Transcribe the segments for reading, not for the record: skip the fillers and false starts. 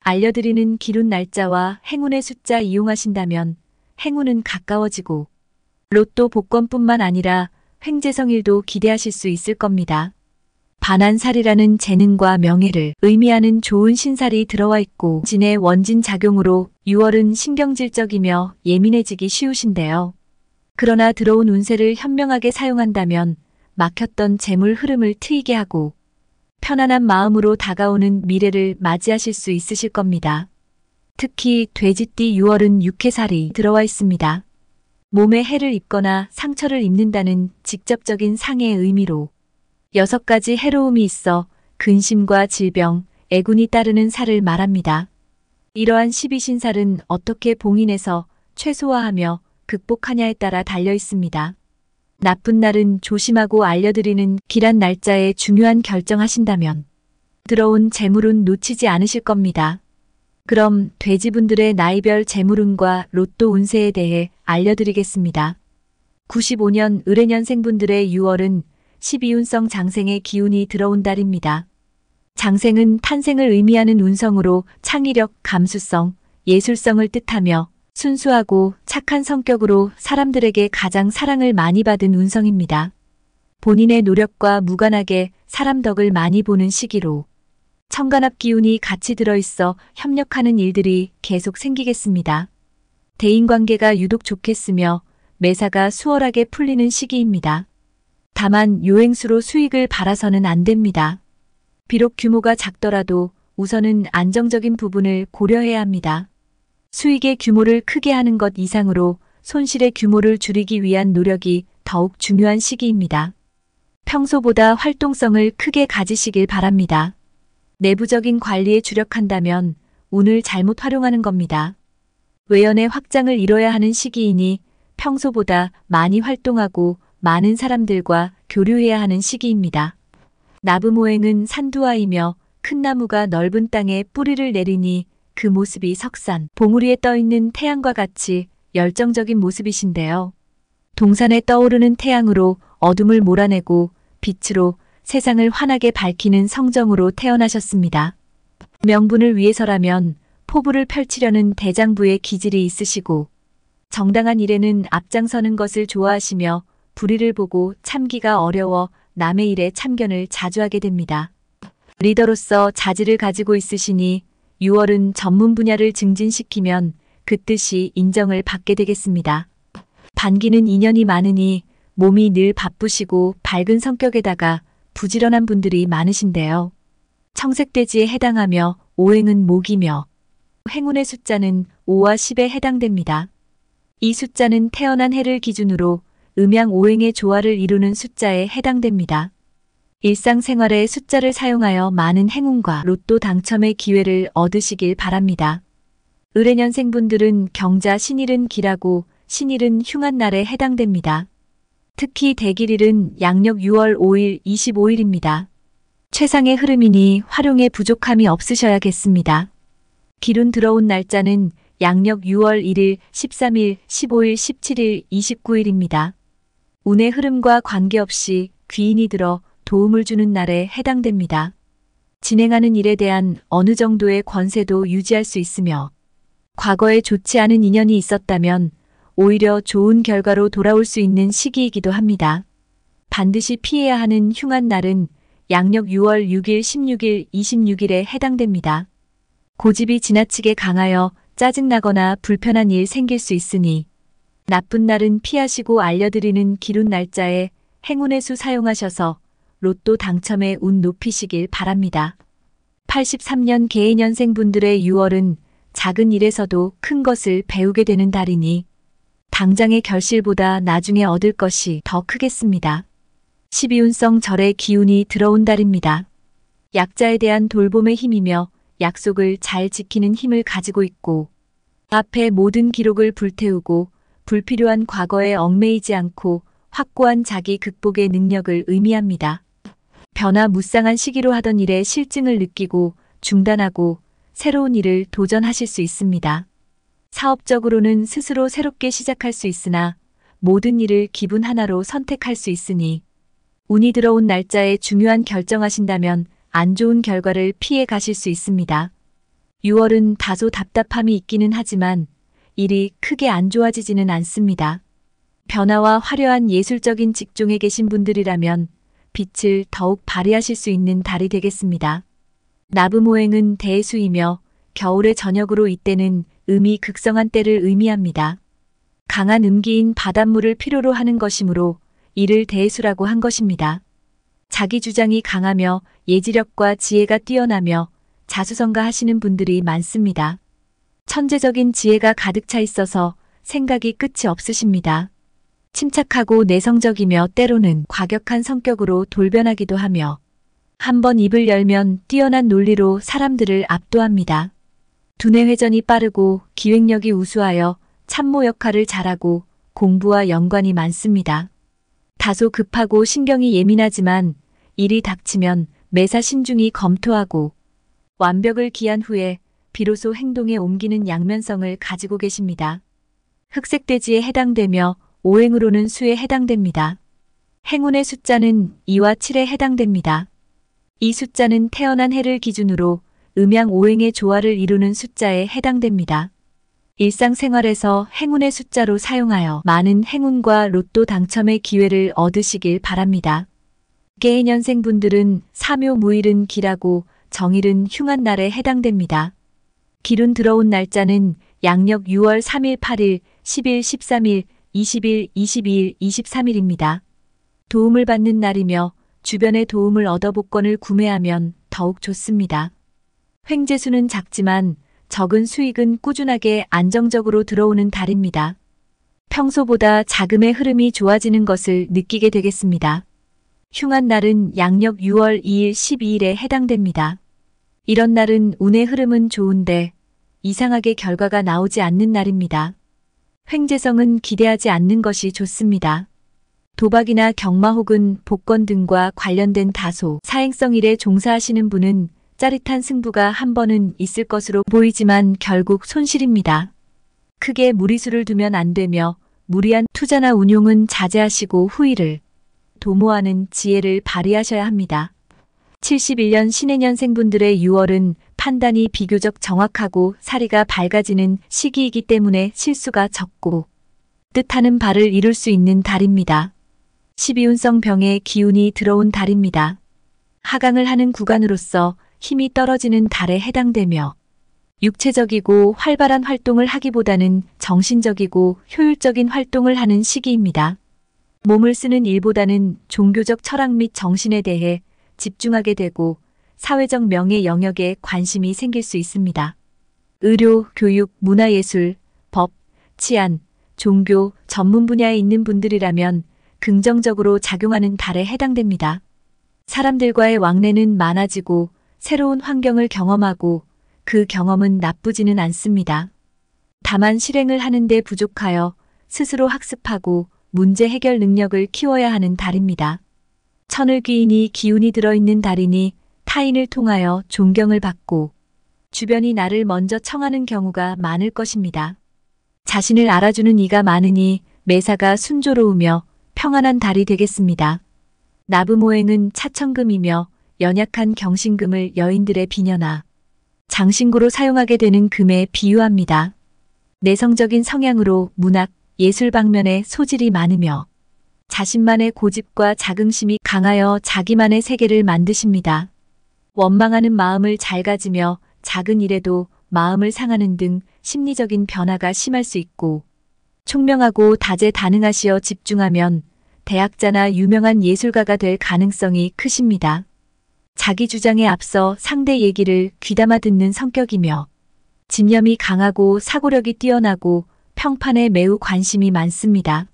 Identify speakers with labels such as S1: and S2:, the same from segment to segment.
S1: 알려드리는 기룬 날짜와 행운의 숫자 이용하신다면 행운은 가까워지고 로또 복권뿐만 아니라 횡재성일도 기대하실 수 있을 겁니다. 반한살이라는 재능과 명예를 의미하는 좋은 신살이 들어와 있고 진의 원진 작용으로 6월은 신경질적이며 예민해지기 쉬우신데요. 그러나 들어온 운세를 현명하게 사용한다면 막혔던 재물 흐름을 트이게 하고 편안한 마음으로 다가오는 미래를 맞이하실 수 있으실 겁니다. 특히 돼지띠 6월은 육해살이 들어와 있습니다. 몸에 해를 입거나 상처를 입는다는 직접적인 상해의 의미로 6가지 해로움이 있어 근심과 질병, 애군이 따르는 살을 말합니다. 이러한 12신살은 어떻게 봉인해서 최소화하며 극복하냐에 따라 달려 있습니다. 나쁜 날은 조심하고 알려드리는 기란 날짜에 중요한 결정하신다면 들어온 재물운 놓치지 않으실 겁니다. 그럼 돼지분들의 나이별 재물운과 로또 운세에 대해 알려드리겠습니다. 95년 을해년생분들의 6월은 12운성 장생의 기운이 들어온 달입니다. 장생은 탄생을 의미하는 운성으로 창의력, 감수성, 예술성을 뜻하며 순수하고 착한 성격으로 사람들에게 가장 사랑을 많이 받은 운성입니다. 본인의 노력과 무관하게 사람 덕을 많이 보는 시기로 천간합 기운이 같이 들어있어 협력하는 일들이 계속 생기겠습니다. 대인관계가 유독 좋겠으며 매사가 수월하게 풀리는 시기입니다. 다만 요행수로 수익을 바라서는 안 됩니다. 비록 규모가 작더라도 우선은 안정적인 부분을 고려해야 합니다. 수익의 규모를 크게 하는 것 이상으로 손실의 규모를 줄이기 위한 노력이 더욱 중요한 시기입니다. 평소보다 활동성을 크게 가지시길 바랍니다. 내부적인 관리에 주력한다면 운을 잘못 활용하는 겁니다. 외연의 확장을 이뤄야 하는 시기이니 평소보다 많이 활동하고 많은 사람들과 교류해야 하는 시기입니다. 나부모행은 산두아이며 큰 나무가 넓은 땅에 뿌리를 내리니 그 모습이 석산, 봉우리에 떠있는 태양과 같이 열정적인 모습이신데요. 동산에 떠오르는 태양으로 어둠을 몰아내고 빛으로 세상을 환하게 밝히는 성정으로 태어나셨습니다. 명분을 위해서라면 포부를 펼치려는 대장부의 기질이 있으시고 정당한 일에는 앞장서는 것을 좋아하시며 불의를 보고 참기가 어려워 남의 일에 참견을 자주 하게 됩니다. 리더로서 자질을 가지고 있으시니 6월은 전문 분야를 증진시키면 그 뜻이 인정을 받게 되겠습니다. 반기는 인연이 많으니 몸이 늘 바쁘시고 밝은 성격에다가 부지런한 분들이 많으신데요. 청색돼지에 해당하며 오행은 목이며 행운의 숫자는 5와 10에 해당됩니다. 이 숫자는 태어난 해를 기준으로 음양 오행의 조화를 이루는 숫자에 해당됩니다. 일상생활에 숫자를 사용하여 많은 행운과 로또 당첨의 기회를 얻으시길 바랍니다. 을해년생분들은 경자 신일은 기라고 신일은 흉한 날에 해당됩니다. 특히 대길일은 양력 6월 5일 25일입니다. 최상의 흐름이니 활용에 부족함이 없으셔야겠습니다. 기룬 들어온 날짜는 양력 6월 1일, 13일, 15일, 17일, 29일입니다. 운의 흐름과 관계없이 귀인이 들어 도움을 주는 날에 해당됩니다. 진행하는 일에 대한 어느 정도의 권세도 유지할 수 있으며 과거에 좋지 않은 인연이 있었다면 오히려 좋은 결과로 돌아올 수 있는 시기이기도 합니다. 반드시 피해야 하는 흉한 날은 양력 6월 6일, 16일, 26일에 해당됩니다. 고집이 지나치게 강하여 짜증나거나 불편한 일 생길 수 있으니 나쁜 날은 피하시고 알려드리는 기룬 날짜에 행운의 수 사용하셔서 로또 당첨의 운 높이시길 바랍니다. 83년 개해년생분들의 6월은 작은 일에서도 큰 것을 배우게 되는 달이니 당장의 결실보다 나중에 얻을 것이 더 크겠습니다. 12운성 절의 기운이 들어온 달입니다. 약자에 대한 돌봄의 힘이며 약속을 잘 지키는 힘을 가지고 있고 앞의 모든 기록을 불태우고 불필요한 과거에 얽매이지 않고 확고한 자기 극복의 능력을 의미합니다. 변화무쌍한 시기로 하던 일에 실증을 느끼고 중단하고 새로운 일을 도전하실 수 있습니다. 사업적으로는 스스로 새롭게 시작할 수 있으나 모든 일을 기분 하나로 선택할 수 있으니 운이 들어온 날짜에 중요한 결정하신다면 안 좋은 결과를 피해 가실 수 있습니다. 6월은 다소 답답함이 있기는 하지만 일이 크게 안 좋아지지는 않습니다. 변화와 화려한 예술적인 직종에 계신 분들이라면 빛을 더욱 발휘하실 수 있는 달이 되겠습니다. 나부모행은 대수이며 겨울의 저녁으로 이때는 음이 극성한 때를 의미합니다. 강한 음기인 바닷물을 필요로 하는 것이므로 이를 대수라고 한 것입니다. 자기 주장이 강하며 예지력과 지혜가 뛰어나며 자수성가하시는 분들이 많습니다. 천재적인 지혜가 가득 차 있어서 생각이 끝이 없으십니다. 침착하고 내성적이며 때로는 과격한 성격으로 돌변하기도 하며 한번 입을 열면 뛰어난 논리로 사람들을 압도합니다. 두뇌 회전이 빠르고 기획력이 우수하여 참모 역할을 잘하고 공부와 연관이 많습니다. 다소 급하고 신경이 예민하지만 일이 닥치면 매사 신중히 검토하고 완벽을 기한 후에 비로소 행동에 옮기는 양면성을 가지고 계십니다. 흑색돼지에 해당되며 오행으로는 수에 해당됩니다. 행운의 숫자는 2와 7에 해당됩니다. 이 숫자는 태어난 해를 기준으로 음양 오행의 조화를 이루는 숫자에 해당됩니다. 일상생활에서 행운의 숫자로 사용하여 많은 행운과 로또 당첨의 기회를 얻으시길 바랍니다. 개해년생분들은 사묘무일은 기라고 정일은 흉한 날에 해당됩니다. 기룬 들어온 날짜는 양력 6월 3일 8일, 10일 13일, 20일 22일 23일입니다. 도움을 받는 날이며 주변의 도움을 얻어 복권을 구매하면 더욱 좋습니다. 횡재수는 작지만 적은 수익은 꾸준하게 안정적으로 들어오는 달입니다. 평소보다 자금의 흐름이 좋아지는 것을 느끼게 되겠습니다. 흉한 날은 양력 6월 2일 12일에 해당됩니다. 이런 날은 운의 흐름은 좋은데 이상하게 결과가 나오지 않는 날입니다. 횡재성은 기대하지 않는 것이 좋습니다. 도박이나 경마 혹은 복권 등과 관련된 다소 사행성 일에 종사하시는 분은 짜릿한 승부가 한 번은 있을 것으로 보이지만 결국 손실입니다. 크게 무리수를 두면 안 되며 무리한 투자나 운용은 자제하시고 후일을 도모하는 지혜를 발휘하셔야 합니다. 71년 신해년생분들의 6월은 판단이 비교적 정확하고 사리가 밝아지는 시기이기 때문에 실수가 적고 뜻하는 바를 이룰 수 있는 달입니다. 12운성 병의 기운이 들어온 달입니다. 하강을 하는 구간으로서 힘이 떨어지는 달에 해당되며 육체적이고 활발한 활동을 하기보다는 정신적이고 효율적인 활동을 하는 시기입니다. 몸을 쓰는 일보다는 종교적 철학 및 정신에 대해 집중하게 되고 사회적 명예 영역에 관심이 생길 수 있습니다. 의료, 교육, 문화예술, 법, 치안, 종교 전문 분야에 있는 분들이라면 긍정적으로 작용하는 달에 해당됩니다. 사람들과의 왕래는 많아지고 새로운 환경을 경험하고 그 경험은 나쁘지는 않습니다. 다만 실행을 하는 데 부족하여 스스로 학습하고 문제 해결 능력을 키워야 하는 달입니다. 천을귀인이 기운이 들어있는 달이니 타인을 통하여 존경을 받고 주변이 나를 먼저 청하는 경우가 많을 것입니다. 자신을 알아주는 이가 많으니 매사가 순조로우며 평안한 달이 되겠습니다. 나부모행은 차천금이며 연약한 경신금을 여인들의 비녀나 장신구로 사용하게 되는 금에 비유합니다. 내성적인 성향으로 문학, 예술 방면에 소질이 많으며 자신만의 고집과 자긍심이 강하여 자기만의 세계를 만드십니다. 원망하는 마음을 잘 가지며 작은 일에도 마음을 상하는 등 심리적인 변화가 심할 수 있고 총명하고 다재다능하시어 집중하면 대학자나 유명한 예술가가 될 가능성이 크십니다. 자기 주장에 앞서 상대 얘기를 귀담아 듣는 성격이며 집념이 강하고 사고력이 뛰어나고 평판에 매우 관심이 많습니다.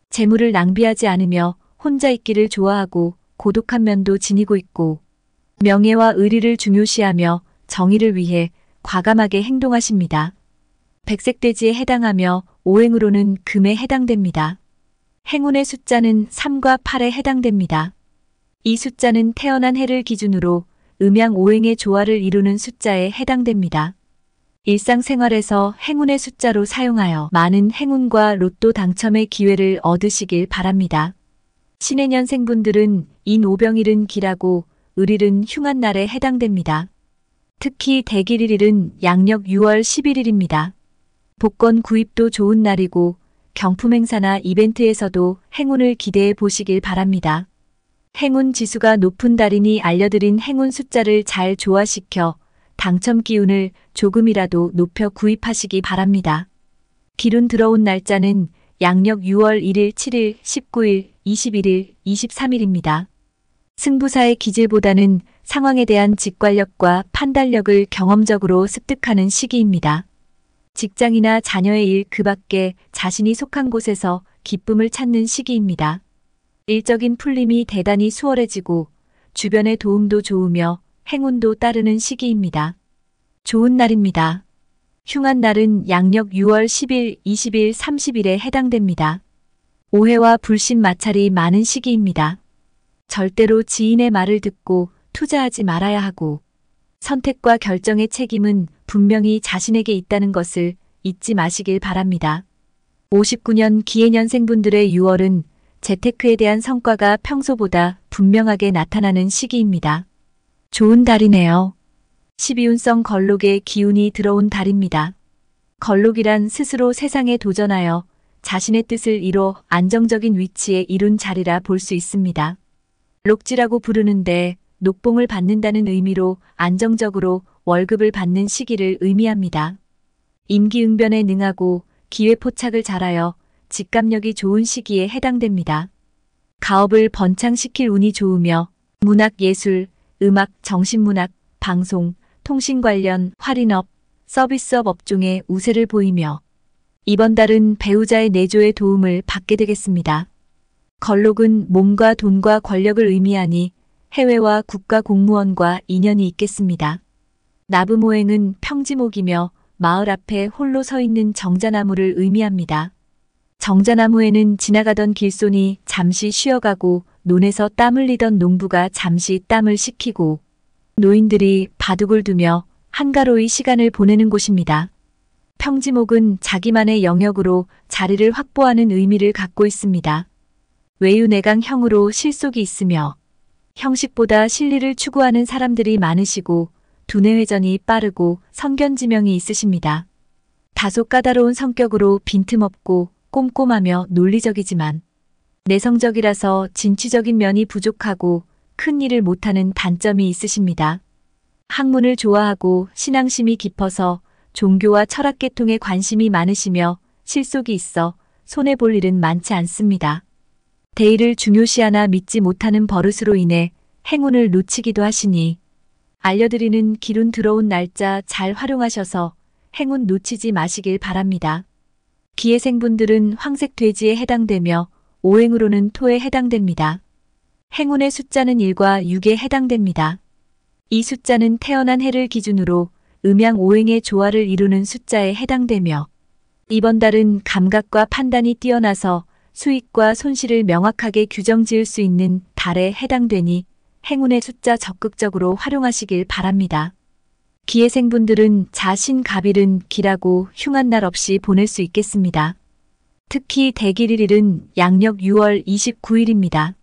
S1: 재물을 낭비하지 않으며 혼자 있기를 좋아하고 고독한 면도 지니고 있고 명예와 의리를 중요시하며 정의를 위해 과감하게 행동하십니다. 백색돼지에 해당하며 오행으로는 금에 해당됩니다. 행운의 숫자는 3과 8에 해당됩니다. 이 숫자는 태어난 해를 기준으로 음양 오행의 조화를 이루는 숫자에 해당됩니다. 일상생활에서 행운의 숫자로 사용하여 많은 행운과 로또 당첨의 기회를 얻으시길 바랍니다. 신해년생분들은 인오병일은 기라고 을일은 흉한 날에 해당됩니다. 특히 대길일일은 양력 6월 11일입니다. 복권 구입도 좋은 날이고 경품 행사나 이벤트에서도 행운을 기대해 보시길 바랍니다. 행운 지수가 높은 달이니 알려드린 행운 숫자를 잘 조화시켜 당첨 기운을 조금이라도 높여 구입하시기 바랍니다. 기운 들어온 날짜는 양력 6월 1일, 7일, 19일, 21일, 23일입니다. 승부사의 기질보다는 상황에 대한 직관력과 판단력을 경험적으로 습득하는 시기입니다. 직장이나 자녀의 일 그 밖에 자신이 속한 곳에서 기쁨을 찾는 시기입니다. 일적인 풀림이 대단히 수월해지고 주변의 도움도 좋으며 행운도 따르는 시기입니다. 좋은 날입니다. 흉한 날은 양력 6월 10일, 20일, 30일에 해당됩니다. 오해와 불신 마찰이 많은 시기입니다. 절대로 지인의 말을 듣고 투자하지 말아야 하고 선택과 결정의 책임은 분명히 자신에게 있다는 것을 잊지 마시길 바랍니다. 59년 기해년생분들의 6월은 재테크에 대한 성과가 평소보다 분명하게 나타나는 시기입니다. 좋은 달이네요. 12운성 걸록의 기운이 들어온 달입니다. 걸록이란 스스로 세상에 도전하여 자신의 뜻을 이뤄 안정적인 위치에 이룬 자리라 볼 수 있습니다. 록지라고 부르는데 녹봉을 받는다는 의미로 안정적으로 월급을 받는 시기를 의미합니다. 임기응변에 능하고 기회포착을 잘하여 직감력이 좋은 시기에 해당됩니다. 가업을 번창시킬 운이 좋으며 문학, 예술, 음악, 정신문학, 방송, 통신 관련, 할인업, 서비스업 업종에 우세를 보이며 이번 달은 배우자의 내조의 도움을 받게 되겠습니다. 걸록은 몸과 돈과 권력을 의미하니 해외와 국가 공무원과 인연이 있겠습니다. 나부모행은 평지목이며 마을 앞에 홀로 서 있는 정자나무를 의미합니다. 정자나무에는 지나가던 길손이 잠시 쉬어가고 논에서 땀 흘리던 농부가 잠시 땀을 식히고 노인들이 바둑을 두며 한가로이 시간을 보내는 곳입니다. 평지목은 자기만의 영역으로 자리를 확보하는 의미를 갖고 있습니다. 외유내강형으로 실속이 있으며 형식보다 실리를 추구하는 사람들이 많으시고 두뇌회전이 빠르고 선견지명이 있으십니다. 다소 까다로운 성격으로 빈틈없고 꼼꼼하며 논리적이지만 내성적이라서 진취적인 면이 부족하고 큰 일을 못하는 단점이 있으십니다. 학문을 좋아하고 신앙심이 깊어서 종교와 철학계통에 관심이 많으시며 실속이 있어 손해볼 일은 많지 않습니다. 대의를 중요시하나 믿지 못하는 버릇으로 인해 행운을 놓치기도 하시니 알려드리는 기운 들어온 날짜 잘 활용하셔서 행운 놓치지 마시길 바랍니다. 기해생분들은 황색 돼지에 해당되며 오행으로는 토에 해당됩니다. 행운의 숫자는 1과 6에 해당됩니다. 이 숫자는 태어난 해를 기준으로 음양 오행의 조화를 이루는 숫자에 해당되며 이번 달은 감각과 판단이 뛰어나서 수익과 손실을 명확하게 규정지을 수 있는 달에 해당되니 행운의 숫자 적극적으로 활용하시길 바랍니다. 기해생분들은 자신갑일은 길하고 흉한 날 없이 보낼 수 있겠습니다. 특히 대길일일은 양력 6월 29일입니다.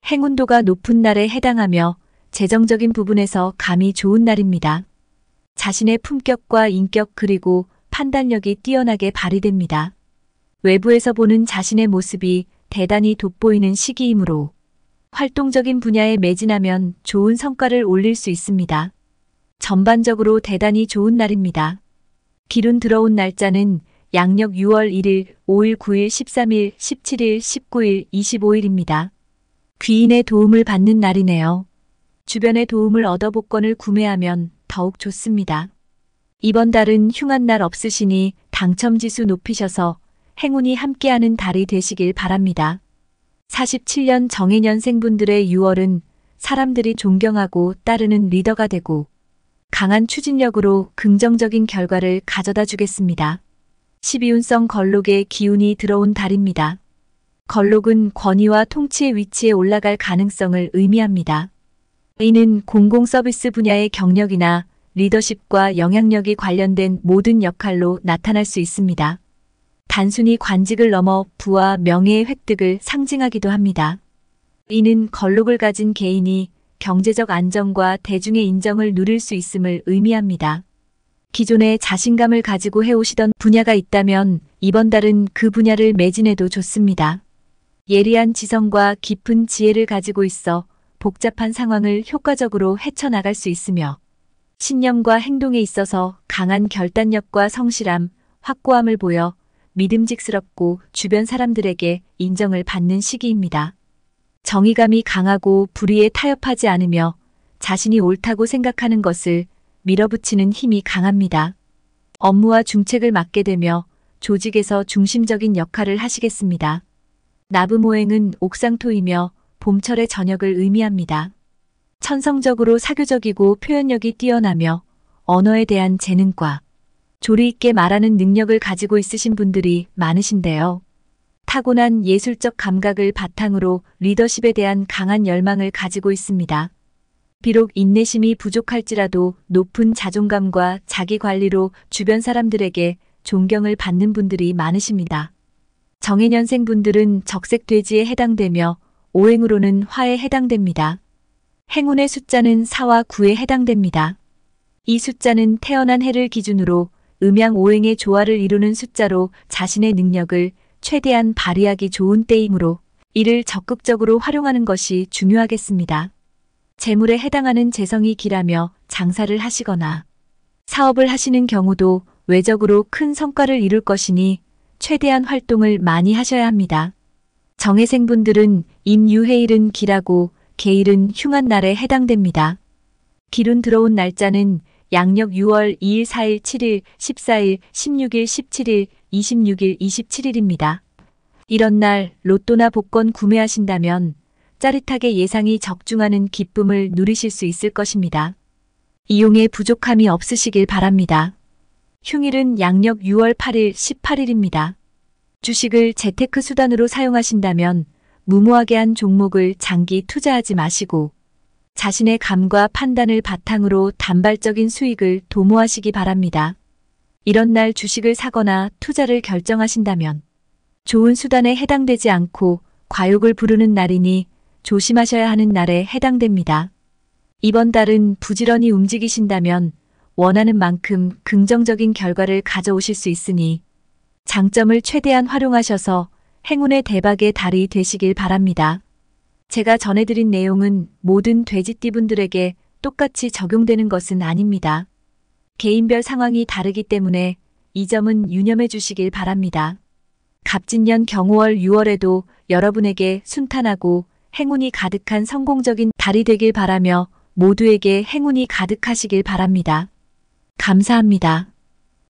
S1: 행운도가 높은 날에 해당하며 재정적인 부분에서 감이 좋은 날입니다. 자신의 품격과 인격 그리고 판단력이 뛰어나게 발휘됩니다. 외부에서 보는 자신의 모습이 대단히 돋보이는 시기이므로 활동적인 분야에 매진하면 좋은 성과를 올릴 수 있습니다. 전반적으로 대단히 좋은 날입니다. 기운 들어온 날짜는 양력 6월 1일, 5일, 9일, 13일, 17일, 19일, 25일입니다. 귀인의 도움을 받는 날이네요. 주변의 도움을 얻어 복권을 구매하면 더욱 좋습니다. 이번 달은 흉한 날 없으시니 당첨지수 높이셔서 행운이 함께하는 달이 되시길 바랍니다. 47년 정해년생분들의 6월은 사람들이 존경하고 따르는 리더가 되고 강한 추진력으로 긍정적인 결과를 가져다 주겠습니다. 12운성 걸록의 기운이 들어온 달입니다. 걸록은 권위와 통치의 위치에 올라갈 가능성을 의미합니다. 이는 공공서비스 분야의 경력이나 리더십과 영향력이 관련된 모든 역할로 나타날 수 있습니다. 단순히 관직을 넘어 부와 명예의 획득을 상징하기도 합니다. 이는 걸록을 가진 개인이 경제적 안정과 대중의 인정을 누릴 수 있음을 의미합니다. 기존에 자신감을 가지고 해오시던 분야가 있다면 이번 달은 그 분야를 매진해도 좋습니다. 예리한 지성과 깊은 지혜를 가지고 있어 복잡한 상황을 효과적으로 헤쳐나갈 수 있으며 신념과 행동에 있어서 강한 결단력과 성실함, 확고함을 보여 믿음직스럽고 주변 사람들에게 인정을 받는 시기입니다. 정의감이 강하고 불의에 타협하지 않으며 자신이 옳다고 생각하는 것을 밀어붙이는 힘이 강합니다. 업무와 중책을 맡게 되며 조직에서 중심적인 역할을 하시겠습니다. 나부모행은 옥상토이며 봄철의 저녁을 의미합니다. 천성적으로 사교적이고 표현력이 뛰어나며 언어에 대한 재능과 조리 있게 말하는 능력을 가지고 있으신 분들이 많으신데요. 타고난 예술적 감각을 바탕으로 리더십에 대한 강한 열망을 가지고 있습니다. 비록 인내심이 부족할지라도 높은 자존감과 자기 관리로 주변 사람들에게 존경을 받는 분들이 많으십니다. 정해년생 분들은 적색돼지에 해당되며 오행으로는 화에 해당됩니다. 행운의 숫자는 4와 9에 해당됩니다. 이 숫자는 태어난 해를 기준으로 음양오행의 조화를 이루는 숫자로 자신의 능력을 최대한 발휘하기 좋은 때이므로 이를 적극적으로 활용하는 것이 중요하겠습니다. 재물에 해당하는 재성이 기라며 장사를 하시거나 사업을 하시는 경우도 외적으로 큰 성과를 이룰 것이니 최대한 활동을 많이 하셔야 합니다. 정해생분들은 임유해일은 기라고 개일은 흉한 날에 해당됩니다. 기룬 들어온 날짜는 양력 6월 2일, 4일, 7일, 14일, 16일, 17일, 26일, 27일입니다. 이런 날 로또나 복권 구매하신다면 짜릿하게 예상이 적중하는 기쁨을 누리실 수 있을 것입니다. 이용에 부족함이 없으시길 바랍니다. 흉일은 양력 6월 8일, 18일입니다. 주식을 재테크 수단으로 사용하신다면 무모하게 한 종목을 장기 투자하지 마시고 자신의 감과 판단을 바탕으로 단발적인 수익을 도모하시기 바랍니다. 이런 날 주식을 사거나 투자를 결정하신다면 좋은 수단에 해당되지 않고 과욕을 부르는 날이니 조심하셔야 하는 날에 해당됩니다. 이번 달은 부지런히 움직이신다면 원하는 만큼 긍정적인 결과를 가져오실 수 있으니 장점을 최대한 활용하셔서 행운의 대박의 달이 되시길 바랍니다. 제가 전해드린 내용은 모든 돼지띠분들에게 똑같이 적용되는 것은 아닙니다. 개인별 상황이 다르기 때문에 이 점은 유념해 주시길 바랍니다. 갑진년 경호월 6월에도 여러분에게 순탄하고 행운이 가득한 성공적인 달이 되길 바라며 모두에게 행운이 가득하시길 바랍니다. 감사합니다.